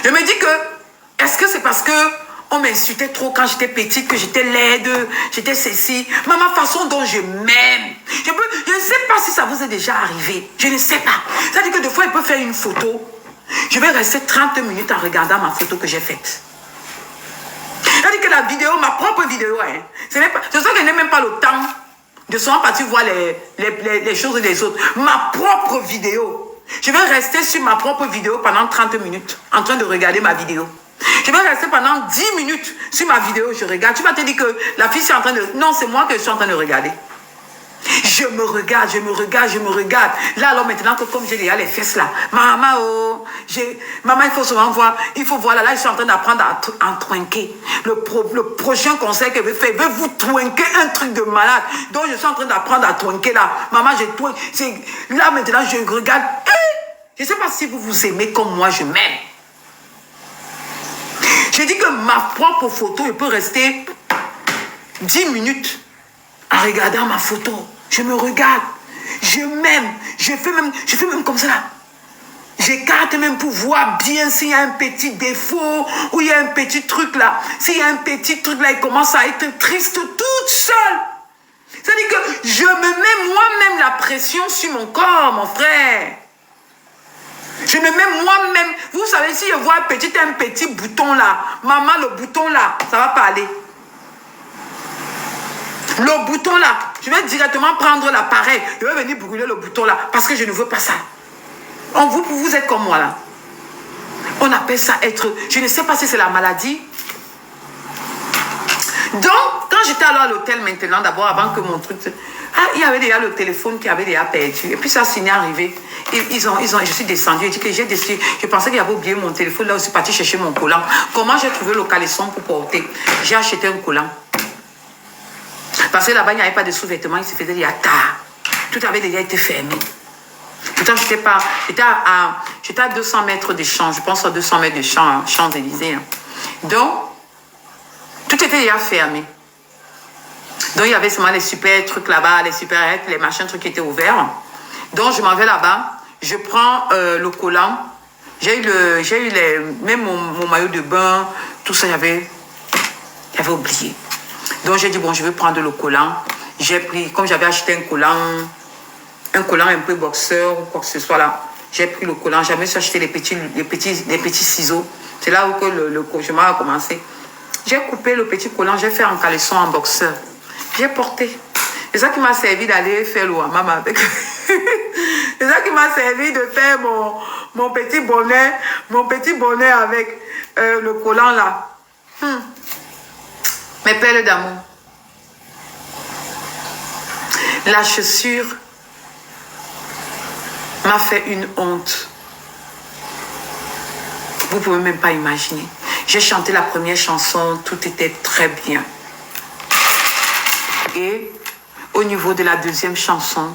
Je me dis que, est-ce que c'est parce que on m'insultait trop quand j'étais petite, que j'étais laide, j'étais ceci. Mais ma façon dont je m'aime. Je ne sais pas si ça vous est déjà arrivé. Je ne sais pas. C'est-à-dire que des fois, il peut faire une photo. Je vais rester 30 minutes en regardant ma photo que j'ai faite. C'est-à-dire que la vidéo, ma propre vidéo, hein, c'est ça que je n'ai même pas le temps de souvent partir voir les choses des autres. Ma propre vidéo. Je vais rester sur ma propre vidéo pendant 30 minutes en train de regarder ma vidéo. Je vais rester pendant 10 minutes sur ma vidéo, je regarde. Tu vas te dire que la fille, c'est en train de... Non, c'est moi que je suis en train de regarder. Je me regarde, je me regarde, je me regarde. Là, alors maintenant que comme j'ai déjà les fesses là, maman, oh, maman, il faut souvent voir, là, je suis en train d'apprendre à trinquer. Le prochain conseil que je vais faire, je vais vous trinquer un truc de malade. Donc, je suis en train d'apprendre à trinquer là. Maman, là, maintenant, je regarde. Je ne sais pas si vous vous aimez comme moi, je m'aime. Je dis que ma propre photo, je peux rester 10 minutes en regardant ma photo. Je me regarde, je m'aime, je fais même comme ça là. J'écarte même pour voir bien s'il y a un petit défaut ou il y a un petit truc là. S'il y a un petit truc là, il commence à être triste toute seule. C'est-à-dire que je me mets moi-même la pression sur mon corps, mon frère. Je me mets moi-même. Vous savez, si je vois un petit bouton là, maman, le bouton là, ça va pas aller. Le bouton là, je vais directement prendre l'appareil. Je vais venir brûler le bouton là, parce que je ne veux pas ça. Vous êtes comme moi là. On appelle ça être... Je ne sais pas si c'est la maladie. Donc, quand j'étais allée à l'hôtel maintenant, d'abord, avant que mon truc... il y avait déjà le téléphone qui avait déjà perdu. Et puis ça s'est arrivé. Je suis descendue. Je pensais qu'il avait oublié mon téléphone. Là, je suis partie chercher mon collant. Comment j'ai trouvé le caleçon pour porter? J'ai acheté un collant. Parce que là-bas, il n'y avait pas de sous-vêtements. Il se faisait déjà tard. Tout avait déjà été fermé. Pourtant, j'étais à 200 mètres de champ. Je pense à 200 mètres de champ, Champs-Élysées. Donc, tout était déjà fermé. Donc, il y avait seulement les super trucs là-bas, les super les machins, trucs qui étaient ouverts. Donc, je m'en vais là-bas. Je prends le collant. J'ai eu même mon maillot de bain, tout ça, j'avais oublié. Donc, j'ai dit, bon, je vais prendre le collant. J'ai pris, comme j'avais acheté un collant un peu boxeur ou quoi que ce soit là, j'ai pris le collant. J'avais acheté les petits ciseaux. C'est là où le cauchemar a commencé. J'ai coupé le petit collant, j'ai fait en caleçon, en boxeur. J'ai porté. C'est ça qui m'a servi d'aller faire le hammam avec. C'est ça qui m'a servi de faire mon petit bonnet avec le collant là. Mes perles d'amour. La chaussure m'a fait une honte. Vous ne pouvez même pas imaginer. J'ai chanté la première chanson, tout était très bien. Et au niveau de la deuxième chanson,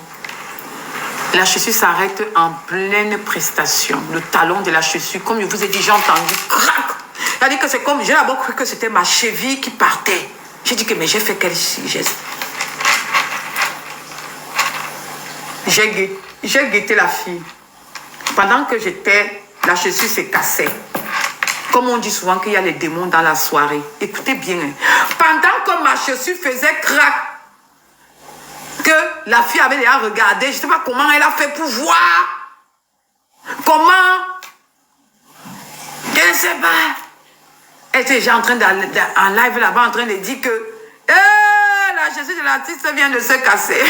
la chaussure s'arrête en pleine prestation. Le talon de la chaussure, comme je vous ai dit, j'ai entendu crac. C'est-à-dire que c'est comme, j'ai d'abord cru que c'était ma cheville qui partait. J'ai dit que, mais j'ai fait quel geste? J'ai guetté la fille. Pendant que la chaussure s'est cassée. Comme on dit souvent qu'il y a les démons dans la soirée. Écoutez bien. Pendant que ma chaussure faisait crac, que la fille avait déjà regardé, je ne sais pas comment elle a fait pour voir. Comment? Je ne sais pas. Elle était déjà en train en live là-bas, en train de dire que la chaussure de l'artiste vient de se casser.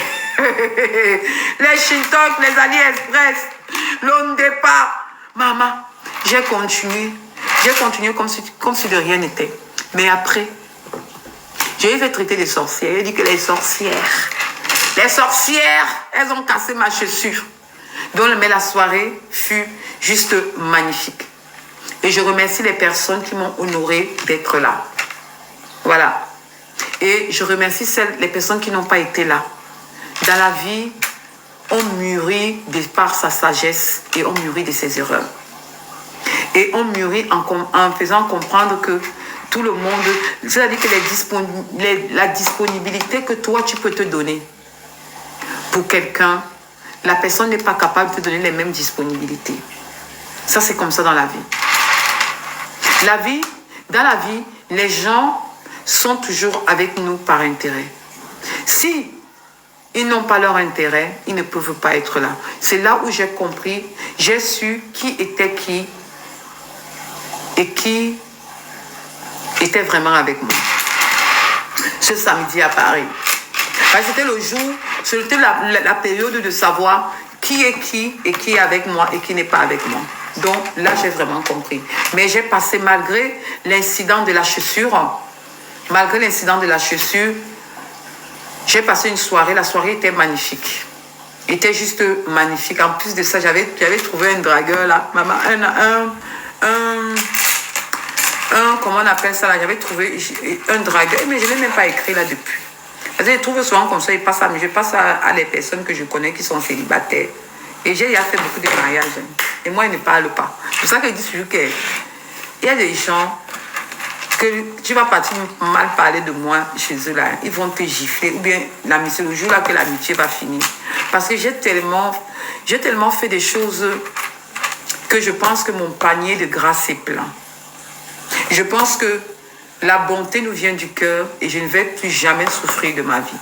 Les Shintok, les AliExpress, l'Ondepa. Maman, j'ai continué. J'ai continué comme si de rien n'était. Mais après, j'ai fait traiter les sorcières. J'ai dit que les sorcières, elles ont cassé ma chaussure. Mais la soirée fut juste magnifique. Et je remercie les personnes qui m'ont honoré d'être là. Voilà. Et je remercie les personnes qui n'ont pas été là. Dans la vie, on mûrit de par sa sagesse et on mûrit de ses erreurs. Et on mûrit en faisant comprendre que tout le monde, c'est-à-dire que la disponibilité que toi tu peux te donner pour quelqu'un, la personne n'est pas capable de te donner les mêmes disponibilités. Ça, c'est comme ça dans la vie. Dans la vie, les gens sont toujours avec nous par intérêt. Si ils n'ont pas leur intérêt, ils ne peuvent pas être là. C'est là où j'ai compris, j'ai su qui était qui et qui était vraiment avec moi. Ce samedi à Paris. C'était le jour, c'était la période de savoir qui est qui et qui est avec moi et qui n'est pas avec moi. Donc là, j'ai vraiment compris. Mais j'ai passé, malgré l'incident de la chaussure, j'ai passé une soirée. La soirée était magnifique. Était juste magnifique. En plus de ça, j'avais trouvé un dragueur là. Maman, comment on appelle ça là? J'avais trouvé un dragueur, mais je ne l'ai même pas écrit là depuis. Parce que je trouve souvent comme ça, je passe à les personnes que je connais qui sont célibataires. Et j'ai déjà fait beaucoup de mariages. Et moi, ils ne parlent pas. C'est pour ça que je dis toujours qu'il y a des gens que tu vas partir mal parler de moi chez eux là. Ils vont te gifler. Ou bien l'amitié, le jour là que l'amitié va finir. Parce que j'ai tellement fait des choses que je pense que mon panier de grâce est plein. Je pense que la bonté nous vient du cœur et je ne vais plus jamais souffrir de ma vie.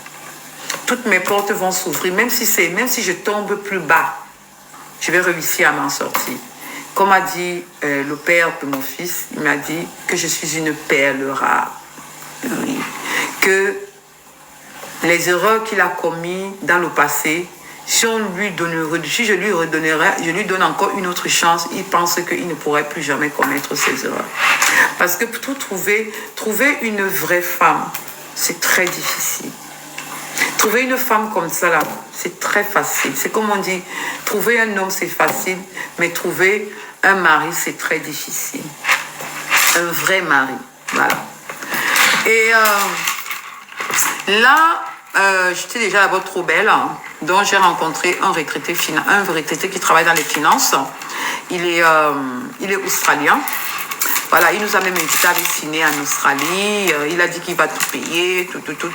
Toutes mes portes vont s'ouvrir, même si je tombe plus bas, je vais réussir à m'en sortir. Comme a dit le père de mon fils, il m'a dit que je suis une perle rare. Oui. Que les erreurs qu'il a commises dans le passé, si je lui donne encore une autre chance, il pense qu'il ne pourrait plus jamais commettre ces erreurs. Parce que pour trouver une vraie femme, c'est très difficile. Trouver une femme comme ça, là, c'est très facile. C'est comme on dit, trouver un homme, c'est facile, mais trouver un mari, c'est très difficile. Un vrai mari, voilà. Et là, j'étais déjà là-bas trop belle, hein, donc j'ai rencontré un retraité qui travaille dans les finances. Il est australien. Voilà, il nous a même invité à aller ciné en Australie. Il a dit qu'il va tout payer, tout.